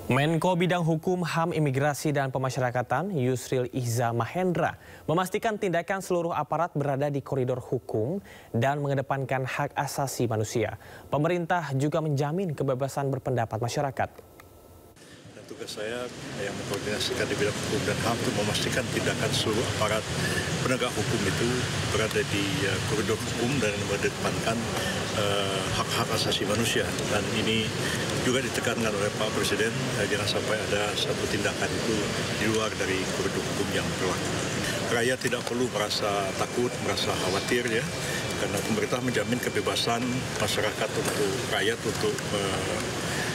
Menko Bidang Hukum, HAM, Imigrasi, dan Pemasyarakatan Yusril Iza Mahendra memastikan tindakan seluruh aparat berada di koridor hukum dan mengedepankan hak asasi manusia. Pemerintah juga menjamin kebebasan berpendapat masyarakat. Tugas saya yang mengkoordinasikan di bidang hukum dan HAM untuk memastikan tindakan seluruh aparat penegak hukum itu berada di koridor hukum dan mengedepankan hak-hak asasi manusia. Dan ini juga ditekankan oleh Pak Presiden, jangan sampai ada satu tindakan itu di luar dari koridor hukum yang berlaku. Rakyat tidak perlu merasa takut, merasa khawatir ya, karena pemerintah menjamin kebebasan masyarakat untuk rakyat untuk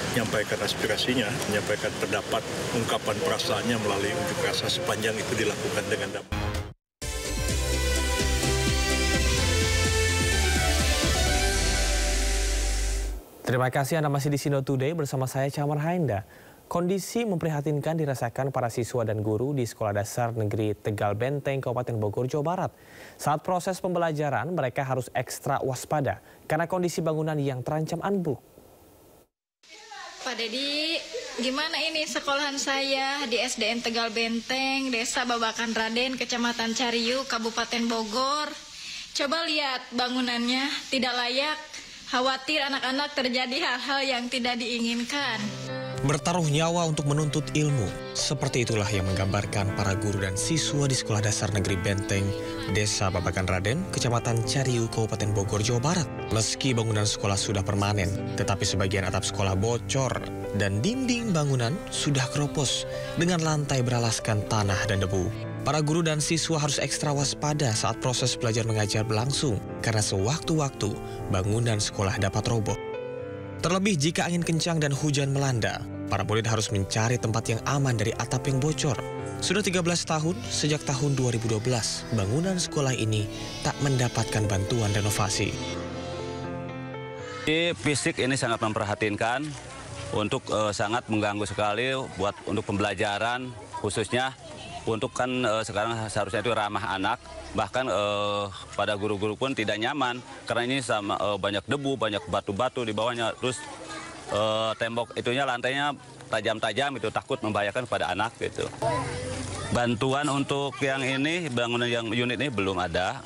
menyampaikan aspirasinya, menyampaikan pendapat, ungkapan perasaannya melalui unjuk rasa sepanjang itu dilakukan dengan damai. Terima kasih Anda masih di Sino Today bersama saya Chamar Hainda. Kondisi memprihatinkan dirasakan para siswa dan guru di Sekolah Dasar Negeri Tegal Benteng, Kabupaten Bogor, Jawa Barat. Saat proses pembelajaran, mereka harus ekstra waspada karena kondisi bangunan yang terancam ambruk. Pak Dedi, gimana ini sekolahan saya di SDN Tegal Benteng, Desa Babakan Raden, Kecamatan Cariu, Kabupaten Bogor. Coba lihat bangunannya tidak layak, khawatir anak-anak terjadi hal-hal yang tidak diinginkan. Bertaruh nyawa untuk menuntut ilmu, seperti itulah yang menggambarkan para guru dan siswa di Sekolah Dasar Negeri Benteng, Desa Babakan Raden, Kecamatan Cariu, Kabupaten Bogor, Jawa Barat. Meski bangunan sekolah sudah permanen, tetapi sebagian atap sekolah bocor dan dinding bangunan sudah keropos dengan lantai beralaskan tanah dan debu. Para guru dan siswa harus ekstra waspada saat proses belajar mengajar berlangsung karena sewaktu-waktu bangunan sekolah dapat roboh. Terlebih jika angin kencang dan hujan melanda, para murid harus mencari tempat yang aman dari atap yang bocor. Sudah 13 tahun sejak tahun 2012, bangunan sekolah ini tak mendapatkan bantuan renovasi. Fisik ini sangat memprihatinkan, untuk sangat mengganggu sekali untuk pembelajaran, khususnya untuk kan sekarang seharusnya itu ramah anak. Bahkan pada guru-guru pun tidak nyaman karena ini sama banyak debu, banyak batu-batu di bawahnya. Terus tembok itunya lantainya tajam-tajam, itu takut membahayakan pada anak gitu. Bantuan untuk yang ini, bangunan yang unit ini belum ada.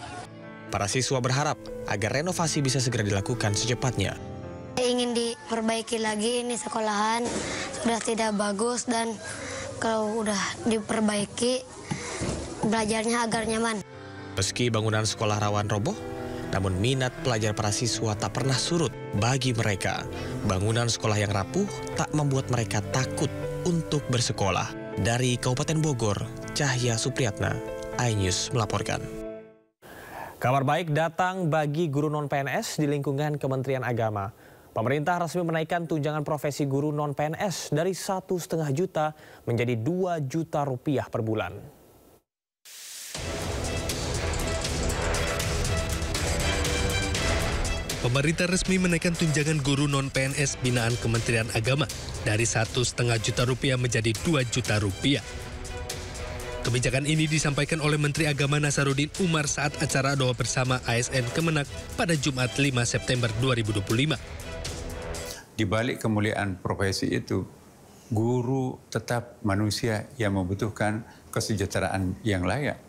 Para siswa berharap agar renovasi bisa segera dilakukan secepatnya. Ingin diperbaiki lagi, ini sekolahan sudah tidak bagus dan kalau udah diperbaiki belajarnya agar nyaman. Meski bangunan sekolah rawan roboh, namun minat pelajar para siswa tak pernah surut. Bagi mereka, bangunan sekolah yang rapuh tak membuat mereka takut untuk bersekolah. Dari Kabupaten Bogor, Cahya Supriyatna, iNews melaporkan. Kabar baik datang bagi guru non-PNS di lingkungan Kementerian Agama. Pemerintah resmi menaikkan tunjangan profesi guru non-PNS dari 1,5 juta menjadi 2 juta rupiah per bulan. Pemerintah resmi menaikkan tunjangan guru non-PNS binaan Kementerian Agama dari 1,5 juta rupiah menjadi 2 juta rupiah. Kebijakan ini disampaikan oleh Menteri Agama Nasaruddin Umar saat acara doa bersama ASN Kemenak pada Jumat 5 September 2025. Di balik kemuliaan profesi itu, guru tetap manusia yang membutuhkan kesejahteraan yang layak.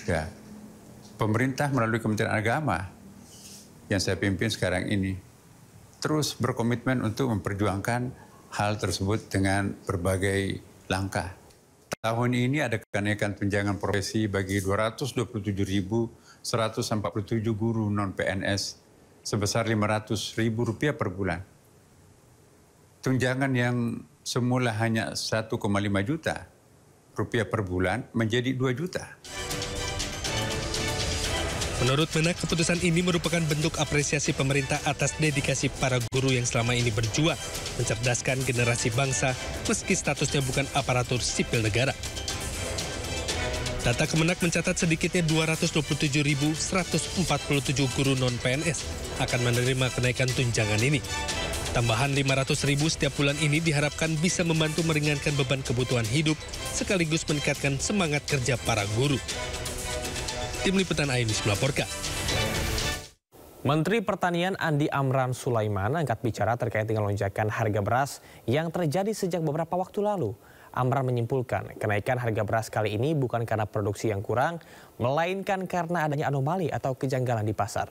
Ya, pemerintah melalui Kementerian Agama yang saya pimpin sekarang ini terus berkomitmen untuk memperjuangkan hal tersebut dengan berbagai langkah. Tahun ini ada kenaikan tunjangan profesi bagi 227.147 guru non-PNS sebesar Rp500.000 per bulan. Tunjangan yang semula hanya 1,5 juta rupiah per bulan menjadi 2 juta. Menurut Menak, keputusan ini merupakan bentuk apresiasi pemerintah atas dedikasi para guru yang selama ini berjuang mencerdaskan generasi bangsa meski statusnya bukan aparatur sipil negara. Data Kemenak mencatat sedikitnya 227.147 guru non-PNS akan menerima kenaikan tunjangan ini. Tambahan 500.000 setiap bulan ini diharapkan bisa membantu meringankan beban kebutuhan hidup sekaligus meningkatkan semangat kerja para guru. Tim Liputan iNews melaporkan. Menteri Pertanian Andi Amran Sulaiman angkat bicara terkait dengan lonjakan harga beras yang terjadi sejak beberapa waktu lalu. Amran menyimpulkan kenaikan harga beras kali ini bukan karena produksi yang kurang, melainkan karena adanya anomali atau kejanggalan di pasar.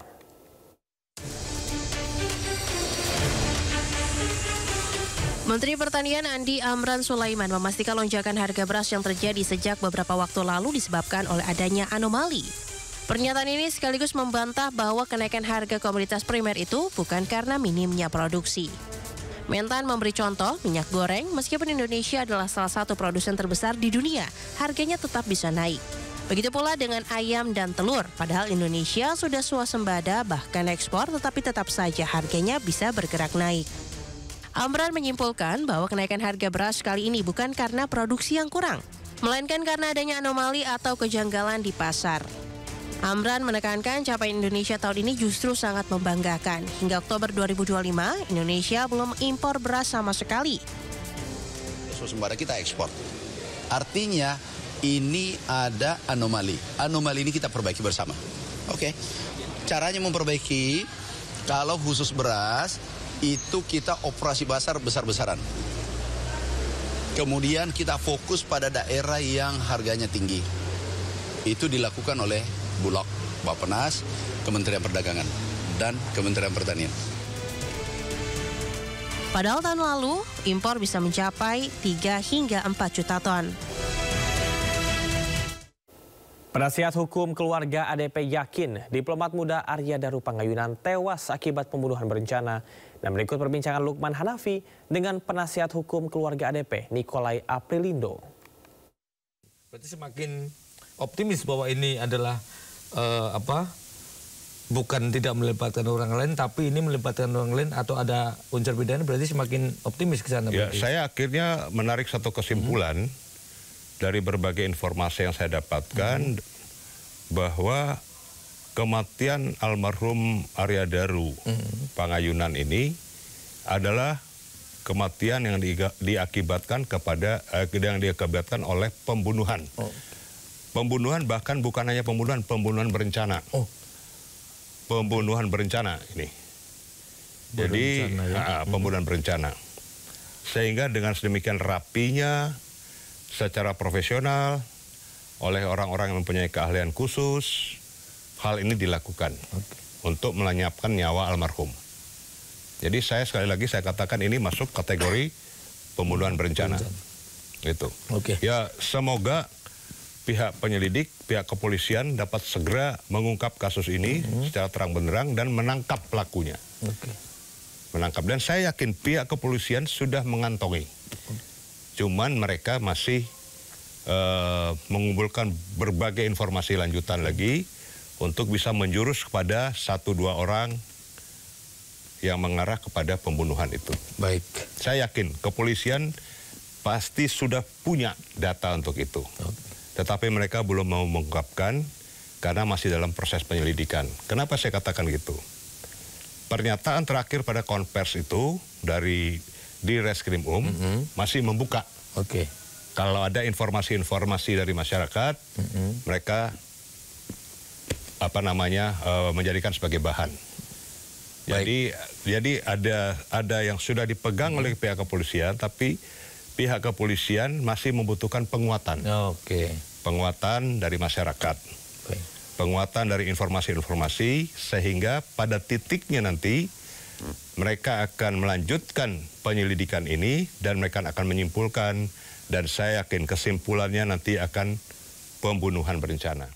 Menteri Pertanian Andi Amran Sulaiman memastikan lonjakan harga beras yang terjadi sejak beberapa waktu lalu disebabkan oleh adanya anomali. Pernyataan ini sekaligus membantah bahwa kenaikan harga komoditas primer itu bukan karena minimnya produksi. Mentan memberi contoh, minyak goreng, meskipun Indonesia adalah salah satu produsen terbesar di dunia, harganya tetap bisa naik. Begitu pula dengan ayam dan telur, padahal Indonesia sudah swasembada bahkan ekspor, tetapi tetap saja harganya bisa bergerak naik. Amran menyimpulkan bahwa kenaikan harga beras kali ini bukan karena produksi yang kurang, melainkan karena adanya anomali atau kejanggalan di pasar. Amran menekankan capaian Indonesia tahun ini justru sangat membanggakan. Hingga Oktober 2025, Indonesia belum impor beras sama sekali. Swasembada kita ekspor. Artinya ini ada anomali. Anomali ini kita perbaiki bersama. Oke. Caranya memperbaiki, kalau khusus beras, itu kita operasi pasar besar-besaran. Kemudian kita fokus pada daerah yang harganya tinggi. Itu dilakukan oleh Bulog, Bappenas, Kementerian Perdagangan, dan Kementerian Pertanian. Padahal tahun lalu, impor bisa mencapai 3 hingga 4 juta ton. Penasihat hukum keluarga ADP yakin diplomat muda Arya Daru Pangayunan tewas akibat pembunuhan berencana. Dan berikut perbincangan Lukman Hanafi dengan penasihat hukum keluarga ADP, Nikolai Aprilindo. Berarti semakin optimis bahwa ini adalah bukan tidak melibatkan orang lain, tapi ini melibatkan orang lain atau ada unsur pidana, berarti semakin optimis ke sana. Ya, saya akhirnya menarik satu kesimpulan dari berbagai informasi yang saya dapatkan bahwa kematian almarhum Arya Daru Pangayunan ini adalah kematian yang diakibatkan oleh pembunuhan. Pembunuhan, bahkan bukan hanya pembunuhan berencana. Pembunuhan berencana ini. Jadi pembunuhan berencana. Sehingga dengan sedemikian rapinya, secara profesional, oleh orang-orang yang mempunyai keahlian khusus, hal ini dilakukan untuk melenyapkan nyawa almarhum. Jadi sekali lagi saya katakan ini masuk kategori pembunuhan berencana. Itu. Ya, semoga pihak penyelidik, pihak kepolisian dapat segera mengungkap kasus ini secara terang benderang dan menangkap pelakunya. Menangkap, dan saya yakin pihak kepolisian sudah mengantongi. Cuman mereka masih mengumpulkan berbagai informasi lanjutan lagi untuk bisa menjurus kepada 1-2 orang yang mengarah kepada pembunuhan itu. Baik. Saya yakin kepolisian pasti sudah punya data untuk itu. Tetapi mereka belum mau mengungkapkan karena masih dalam proses penyelidikan. Kenapa saya katakan gitu? Pernyataan terakhir pada konvers itu dari di Reskrim masih membuka. Kalau ada informasi-informasi dari masyarakat, mereka menjadikan sebagai bahan. Jadi ada yang sudah dipegang oleh pihak kepolisian, tapi pihak kepolisian masih membutuhkan penguatan. Penguatan dari masyarakat. Penguatan dari informasi-informasi sehingga pada titiknya nanti mereka akan melanjutkan penyelidikan ini dan mereka akan menyimpulkan, dan saya yakin kesimpulannya nanti akan pembunuhan berencana.